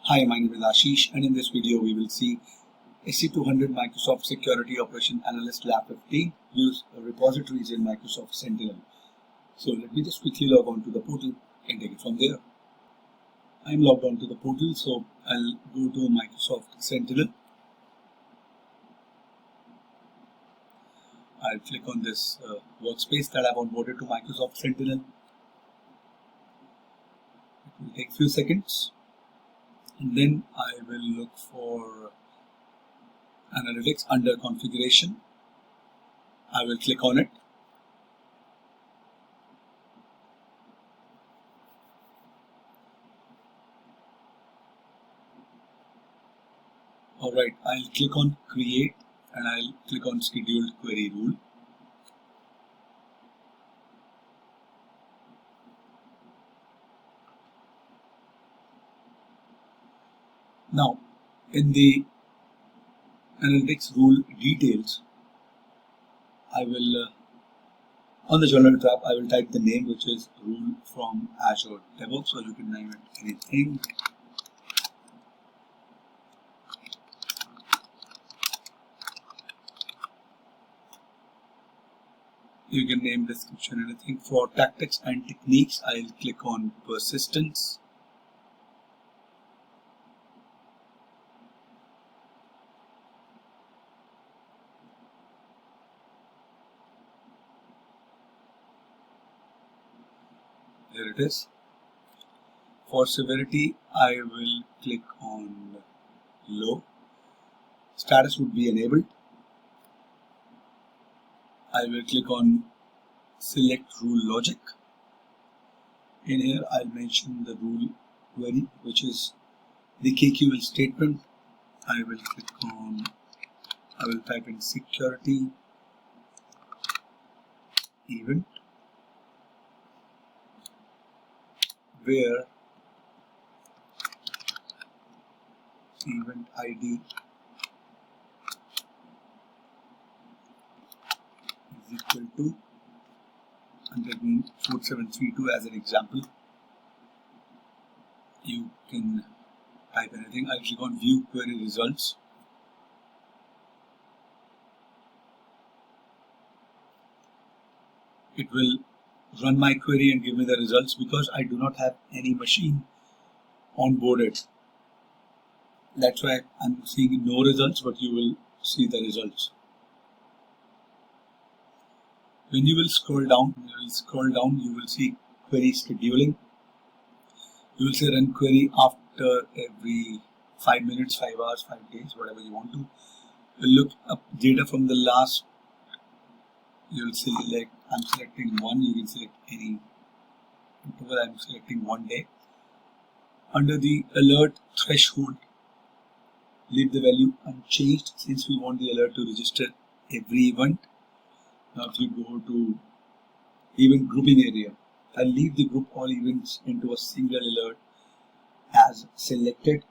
Hi, my name is Ashish, and in this video we will see SC-200 Security Operation Analyst-Lab 15 use repositories in Microsoft Sentinel. So let me just quickly log on to the portal and take it from there. I'm logged on to the portal, so I'll go to Microsoft Sentinel. I'll click on this workspace that I've onboarded to Microsoft Sentinel. It will take a few seconds. And then I will look for Analytics under Configuration. I will click on it. Alright, I'll click on Create and I'll click on Scheduled Query Rule. Now, in the Analytics Rule Details, I will, on the Journal tab, I will type the name, which is Rule from Azure DEVOPS, so you can name it anything. You can name description anything. For tactics and techniques, I'll click on persistence. There it is. For severity, I will click on low. Status would be enabled. I will click on select rule logic. In here, I'll mention the rule query, which is the KQL statement. I will type in security event, where event ID is equal to 14732 as an example. You can type anything. I'll click on view query results. It will run my query and give me the results because I do not have any machine onboarded. That's why I'm seeing no results, but you will see the results. When you will scroll down, you will see query scheduling. You will say run query after every 5 minutes, 5 hours, 5 days, whatever you want to. You'll look up data from the last. You'll select, I'm selecting one, you can select any. I'm selecting 1 day. Under the alert threshold, leave the value unchanged since we want the alert to register every event. Now if you go to event grouping area, I'll leave the group all events into a single alert as selected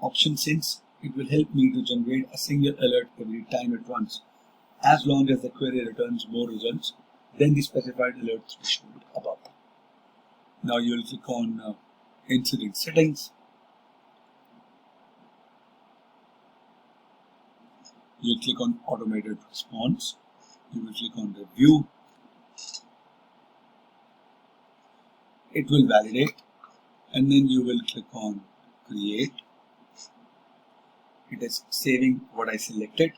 option, since it will help me to generate a single alert every time it runs, as long as the query returns more results than the specified alert threshold above. Now you will click on incident settings. You will click on automated response. You will click on review. It will validate, and then you will click on create. It is saving what I selected.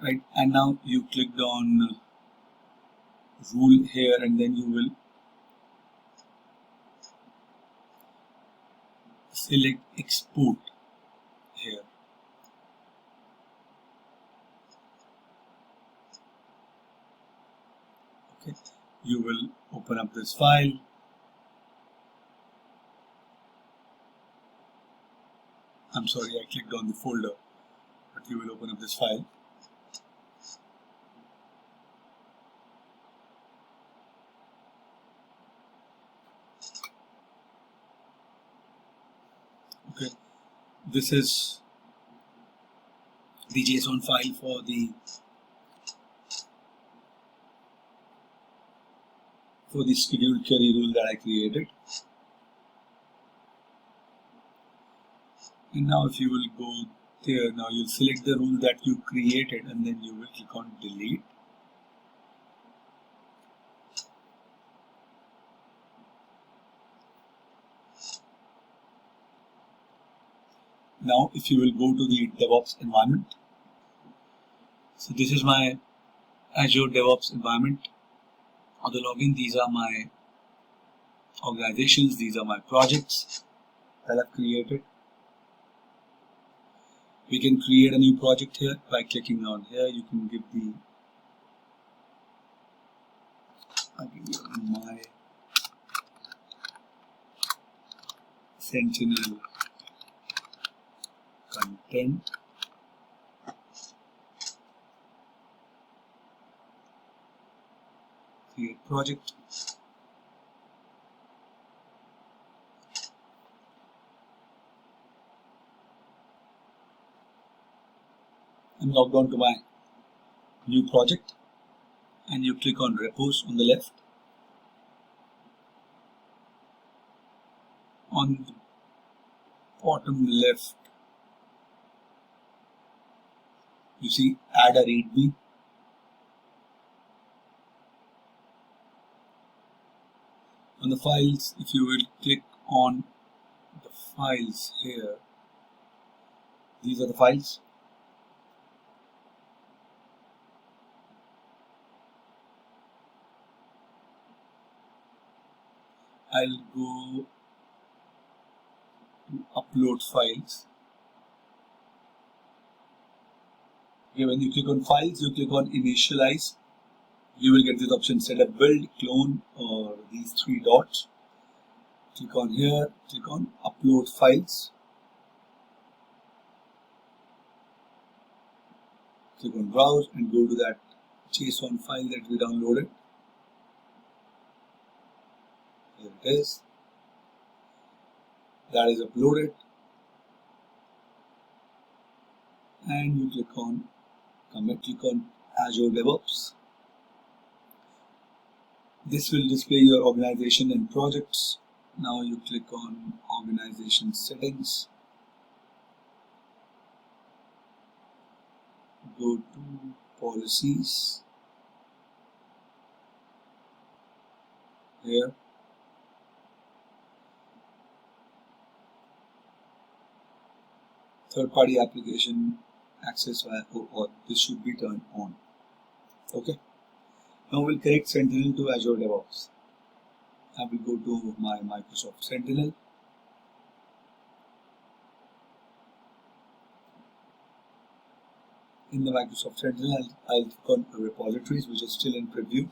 Right, and now you clicked on rule here, and then you will select export here. Okay, you will open up this file. I'm sorry, I clicked on the folder, but you will open up this file. Okay, this is the JSON file for the for the scheduled query rule that I created. And now if you will go there, now you'll select the rule that you created and then you will click on delete. Now if you will go to the DevOps environment, so this is my Azure DevOps environment. On the login, these are my organizations, these are my projects that I've created. We can create a new project here by clicking on here. You can give the, I'll give you my Sentinel content. Create project. I'm logged on to my new project and you click on repos on the left. On the bottom left, you see add a readme. On the files, if you will click on the files here, these are the files. I'll go to upload files. Okay, when you click on files, you click on initialize. You will get this option, set up build, clone, or these three dots. Click on here, click on upload files. Click on browse and go to that JSON file that we downloaded. Here it is. That is uploaded. And you click on commit, click on Azure DevOps. This will display your organization and projects. Now you click on organization settings. Go to policies. Here. Third-party application access via OAuth. This should be turned on. Okay. Now we'll connect Sentinel to Azure DevOps. I will go to my Microsoft Sentinel. In the Microsoft Sentinel, I'll click on Repositories, which is still in preview.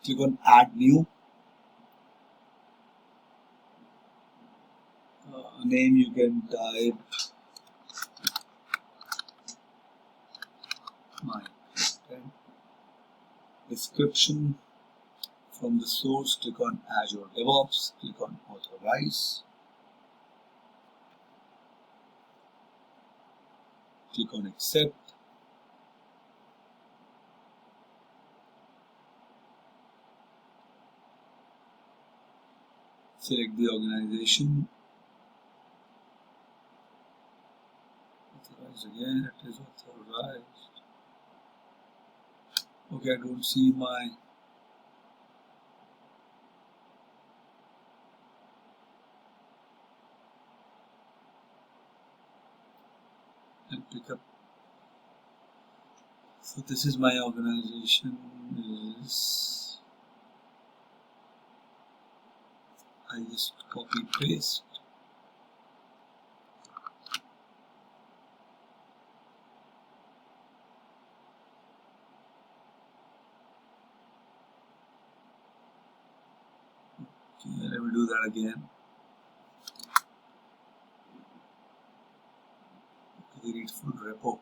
Click on Add New. Name you can type my content. Description. From the source, click on Azure DevOps, click on Authorize. Click on Accept. Select the organization. Authorize again, it is authorized. Okay, I don't see my and pick up. So this is my organization. I just copy paste. Okay, let me do that again. Okay, read full repo.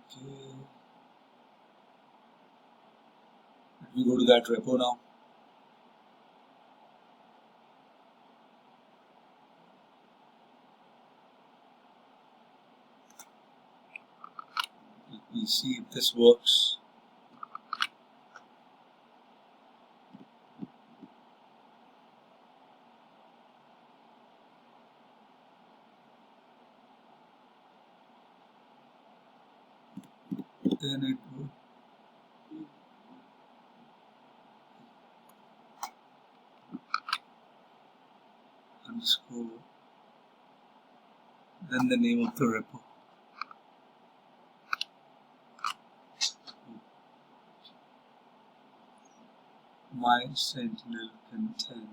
Okay. Let me go to that repo now. We'll see if this works. Then it would underscore, then the name of the repo. My Sentinel content.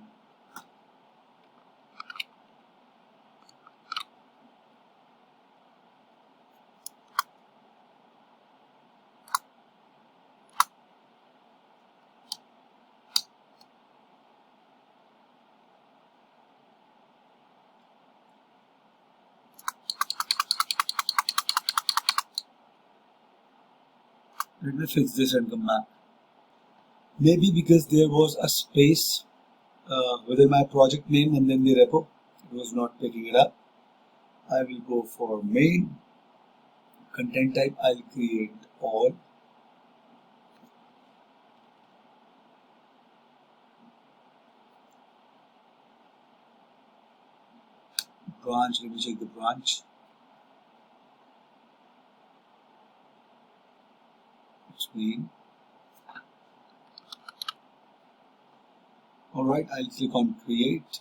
Let me fix this and come back. Maybe because there was a space within my project name and then the repo, it was not picking it up. I will go for main content type. I'll create all. Branch, let me check the branch. It's main. Alright, I'll click on create.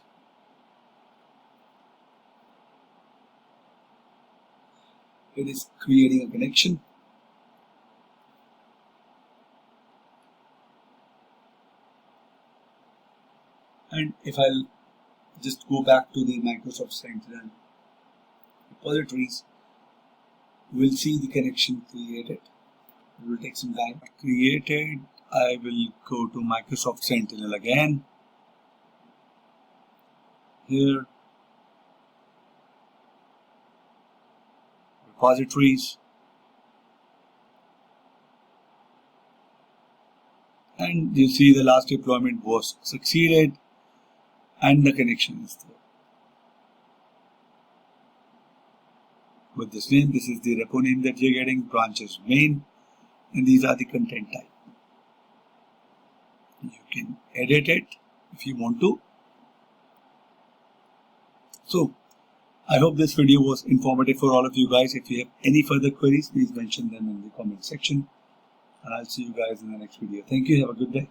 It is creating a connection. And if I'll just go back to the Microsoft Sentinel repositories, we'll see the connection created. It will take some time. Created, I will go to Microsoft Sentinel again. Here, repositories, and you see the last deployment was succeeded and the connection is there. With this name, this is the repo name that you're getting, branches main, and these are the content type. You can edit it if you want to. So, I hope this video was informative for all of you guys. If you have any further queries, please mention them in the comment section. And I'll see you guys in the next video. Thank you. Have a good day.